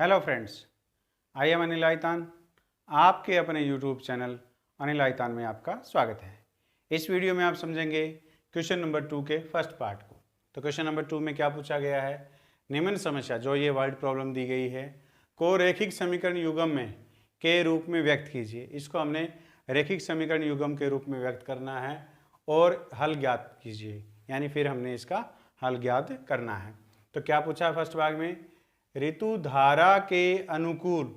Hello friends, I am Anil Aitan. आपके अपने YouTube channel Anil आइतान में आपका स्वागत है। इस वीडियो में आप समझेंगे क्वेश्चन नंबर 2 के फर्स्ट पार्ट को। तो क्वेश्चन नंबर 2 में क्या पूछा गया है, निम्न समस्या जो ये वर्ड प्रॉब्लम दी गई है को रैखिक समीकरण युग्म में के रूप में व्यक्त कीजिए। इसको हमने रैखिक समीकरण युग्म के रूप में व्यक्त करना है और हल ज्ञात कीजिए, यानी फिर हमने इसका हल ज्ञात करना है। तो क्या पूछा है फर्स्ट भाग में, ऋतु धारा के अनुकूल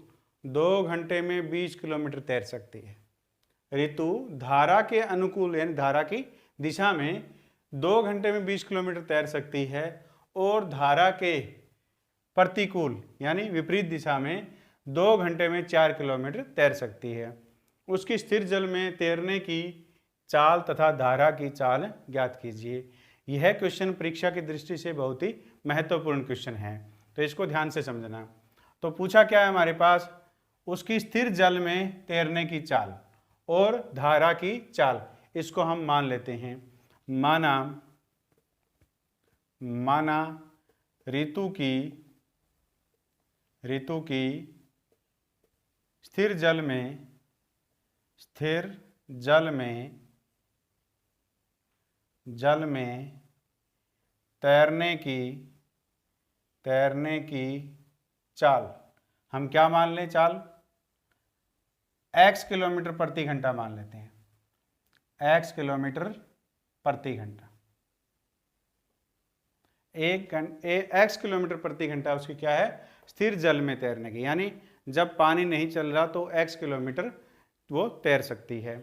2 घंटे में 20 किलोमीटर तैर सकती है। ऋतु धारा के अनुकूल यानी धारा की दिशा में 2 घंटे में 20 किलोमीटर तैर सकती है और धारा के प्रतिकूल यानी विपरीत दिशा में 2 घंटे में 4 किलोमीटर तैर सकती है। उसकी स्थिर जल में तैरने की चाल तथा धारा की चाल ज्ञात कीजिए। यह क्वेश्चन परीक्षा की दृष्टि से बहुत ही महत्वपूर्ण क्वेश्चन है, तो इसको ध्यान से समझना। तो पूछा क्या है हमारे पास, उसकी स्थिर जल में तैरने की चाल और धारा की चाल, इसको हम मान लेते हैं। माना ऋतु की स्थिर जल में तैरने की चाल, हम क्या मान लें, चाल x किलोमीटर प्रति घंटा मान लेते हैं। x किलोमीटर प्रति घंटा, x किलोमीटर प्रति घंटा उसकी क्या है, स्थिर जल में तैरने की, यानी जब पानी नहीं चल रहा तो x किलोमीटर वो तैर सकती है।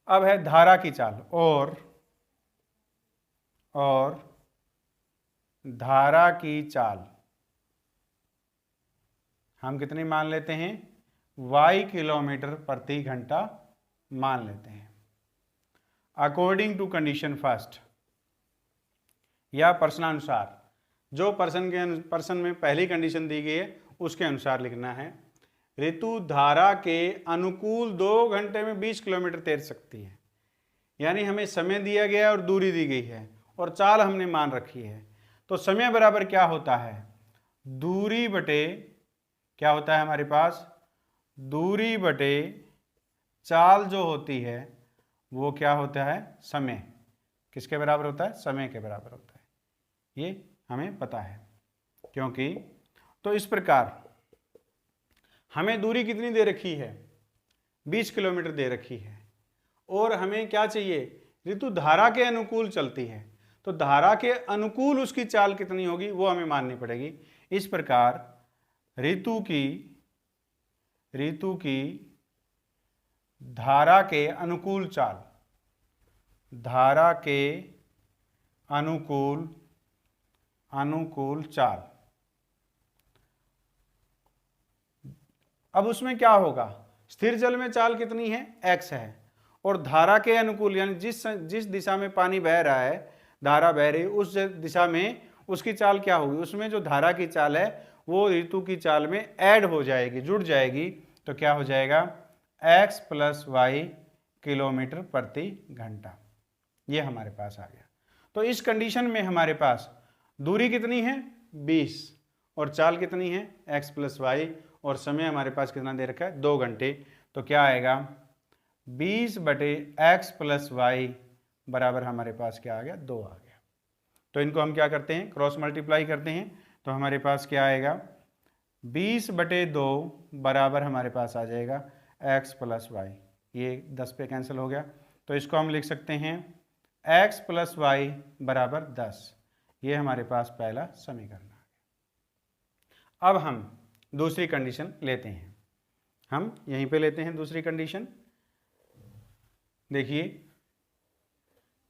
अब है धारा की चाल, और धारा की चाल हम कितनी मान लेते हैं, y किलोमीटर प्रति घंटा मान लेते हैं। अकॉर्डिंग टू कंडीशन फर्स्ट, या प्रश्नानुसार, जो प्रश्न में पहली कंडीशन दी गई है उसके अनुसार लिखना है। ऋतु धारा के अनुकूल 2 घंटे में 20 किलोमीटर तैर सकती है, यानी हमें समय दिया गया है और दूरी दी गई है और चाल हमने मान रखी है। तो समय बराबर क्या होता है, दूरी बटे क्या होता है हमारे पास, दूरी बटे चाल जो होती है वो क्या होता है, समय। किसके बराबर होता है, समय के बराबर होता है, ये हमें पता है। क्योंकि तो इस प्रकार हमें दूरी कितनी दे रखी है, 20 किलोमीटर दे रखी है, और हमें क्या चाहिए, ऋतु धारा के अनुकूल चलती है, तो धारा के अनुकूल उसकी चाल कितनी होगी वो हमें माननी पड़ेगी। इस प्रकार ऋतु की धारा के अनुकूल चाल, धारा के अनुकूल चाल, अब उसमें क्या होगा, स्थिर जल में चाल कितनी है, x है, और धारा के अनुकूल यानी जिस दिशा में पानी बह रहा है, धारा बह रही है, उस दिशा में उसकी चाल क्या होगी, उसमें जो धारा की चाल है वो ऋतु की चाल में ऐड हो जाएगी, जुड़ जाएगी। तो क्या हो जाएगा, x + y किलोमीटर प्रति घंटा, ये हमारे पास आ गया। तो इस कंडीशन में हमारे पास दूरी कितनी है 20 और चाल कितनी है x + y, और समय हमारे पास कितना दे रखा है 2 घंटे। तो क्या आएगा, 20/x + y बराबर हमारे पास क्या आ गया, 2 आ गया। तो इनको हम क्या करते हैं, क्रॉस मल्टीप्लाई करते हैं, तो हमारे पास क्या आएगा, 20/2 बराबर हमारे पास आ जाएगा x + y, ये 10 पे कैंसिल हो गया। तो इसको हम लिख सकते हैं x + y बराबर 10, ये हमारे पास पहला समीकरण आ गया। अब हम दूसरी कंडीशन लेते हैं, हम यहीं पे लेते हैं दूसरी कंडीशन। देखिए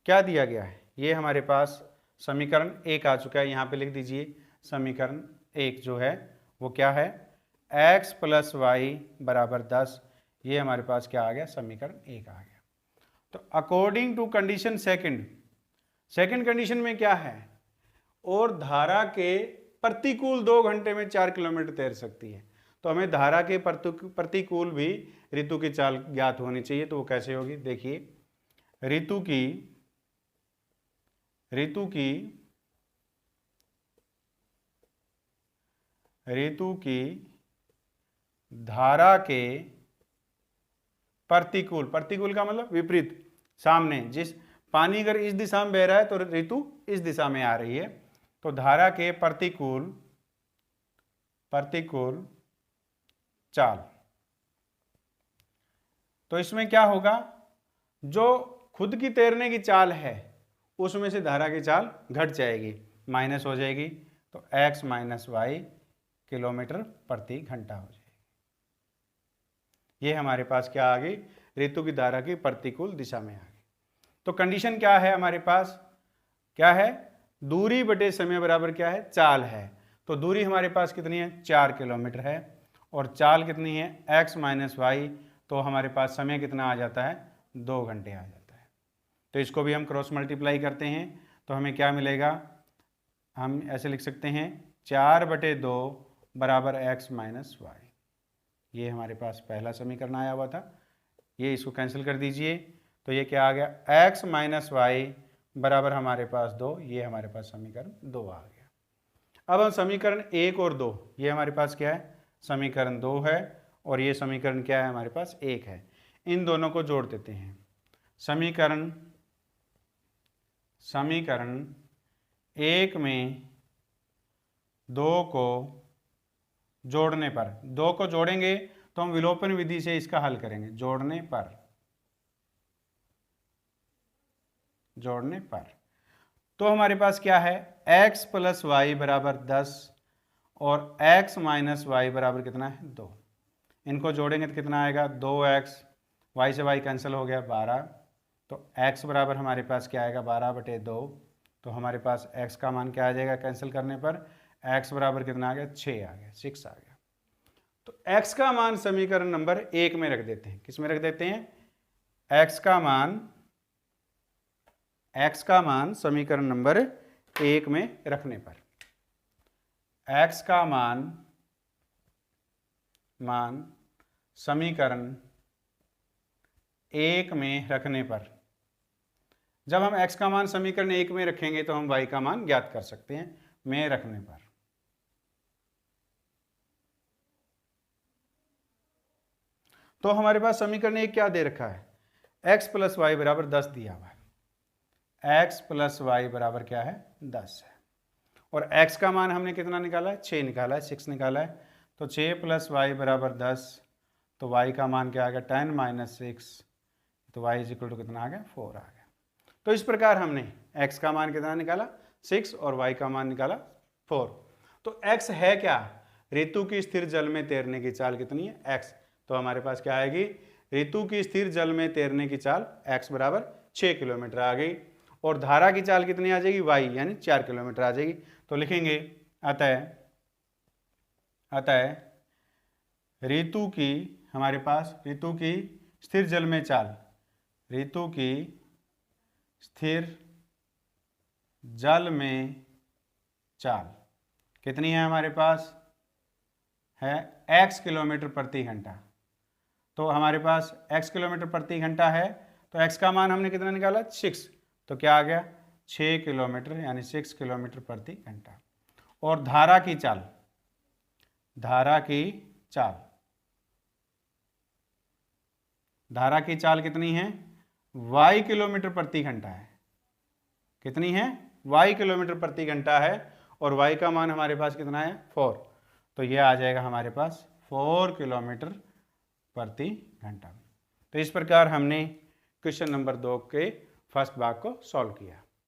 क्या दिया गया है, ये हमारे पास समीकरण 1 आ चुका है, यहाँ पे लिख दीजिए समीकरण 1 जो है वो क्या है, x + y बराबर 10, ये हमारे पास क्या आ गया, समीकरण 1 आ गया। तो according to condition second condition में क्या है, और धारा के प्रतिकूल 2 घंटे में 4 किलोमीटर तैर सकती है। तो हमें धारा के प्रतिकूल भी ऋतु की चाल ज्ञात होनी चाहिए। तो वो कैसे होगी, देखिए ऋतु की ऋतु की धारा के प्रतिकूल, प्रतिकूल का मतलब विपरीत, सामने, जिस पानी अगर इस दिशा में बह रहा है तो ऋतु इस दिशा में आ रही है, तो धारा के प्रतिकूल चाल। तो इसमें क्या होगा, जो खुद की तैरने की चाल है उसमें से धारा की चाल घट जाएगी, माइनस हो जाएगी, तो x माइनस वाई किलोमीटर प्रति घंटा हो जाएगी। ये हमारे पास क्या आ गई, ऋतु की धारा की प्रतिकूल दिशा में आ गई। तो कंडीशन क्या है हमारे पास, क्या है, दूरी बटे समय बराबर क्या है, चाल है। तो दूरी हमारे पास कितनी है, 4 किलोमीटर है, और चाल कितनी है, x माइनस वाई, तो हमारे पास समय कितना आ जाता है, 2 घंटे आ जाता है। तो इसको भी हम क्रॉस मल्टीप्लाई करते हैं तो हमें क्या मिलेगा, हम ऐसे लिख सकते हैं 4/2 बराबर x माइनस वाई। ये हमारे पास पहला समीकरण आया हुआ था, ये इसको कैंसिल कर दीजिए, तो ये क्या आ गया, x माइनस वाई बराबर हमारे पास 2, ये हमारे पास समीकरण 2 आ गया। अब हम समीकरण 1 और 2, ये हमारे पास क्या है, समीकरण 2 है, और ये समीकरण क्या है, हमारे पास 1 है। इन दोनों को जोड़ देते हैं। समीकरण 1 में 2 को जोड़ने पर, 2 को जोड़ेंगे तो हम विलोपन विधि से इसका हल करेंगे, जोड़ने पर तो हमारे पास क्या है, x प्लस वाई बराबर 10 और x माइनस वाई बराबर कितना है, 2। इनको जोड़ेंगे तो कितना आएगा, 2x, y से y कैंसिल हो गया 12, तो x बराबर हमारे पास क्या आएगा, 12/2। तो हमारे पास x का मान क्या आ जाएगा, कैंसिल करने पर x बराबर कितना आ गया, 6 आ गया, 6 आ गया। तो x का मान समीकरण नंबर 1 में रख देते हैं। किस में रख देते हैं, x का मान समीकरण नंबर 1 में रखने पर, x का मान समीकरण 1 में रखने पर, जब हम x का मान समीकरण 1 में रखेंगे तो हम y का मान ज्ञात कर सकते हैं, में रखने पर। तो हमारे पास समीकरण 1 क्या दे रखा है, x प्लस वाई बराबर 10 दिया हुआ है, x प्लस वाई बराबर क्या है, 10 है, और x का मान हमने कितना निकाला है, 6 निकाला है, 6 निकाला है, तो 6 प्लस वाई बराबर 10, तो y का मान क्या आ गया, 10 माइनस 6, तो y इज इक्वल टू कितना आ गया, 4 आ गया। तो इस प्रकार हमने x का मान कितना निकाला, 6, और y का मान निकाला 4। तो x है क्या, ऋतु की स्थिर जल में तैरने की चाल कितनी है, x। तो हमारे पास क्या आएगी, ऋतु की स्थिर जल में तैरने की चाल x बराबर 6 किलोमीटर आ गई, और धारा की चाल कितनी आ जाएगी, y यानी 4 किलोमीटर आ जाएगी। तो लिखेंगे अतः ऋतु की, हमारे पास ऋतु की स्थिर जल में चाल, ऋतु की स्थिर जल में चाल कितनी है, हमारे पास है x किलोमीटर प्रति घंटा। तो हमारे पास x किलोमीटर प्रति घंटा है, तो x का मान हमने कितना निकाला, 6, तो क्या आ गया, 6 किलोमीटर यानी 6 किलोमीटर प्रति घंटा। और धारा की चाल कितनी है, y किलोमीटर प्रति घंटा है, कितनी है, y किलोमीटर प्रति घंटा है, और y का मान हमारे पास कितना है, 4। तो यह आ जाएगा हमारे पास 4 किलोमीटर प्रति घंटा। तो इस प्रकार हमने क्वेश्चन नंबर 2 के फर्स्ट भाग को सॉल्व किया।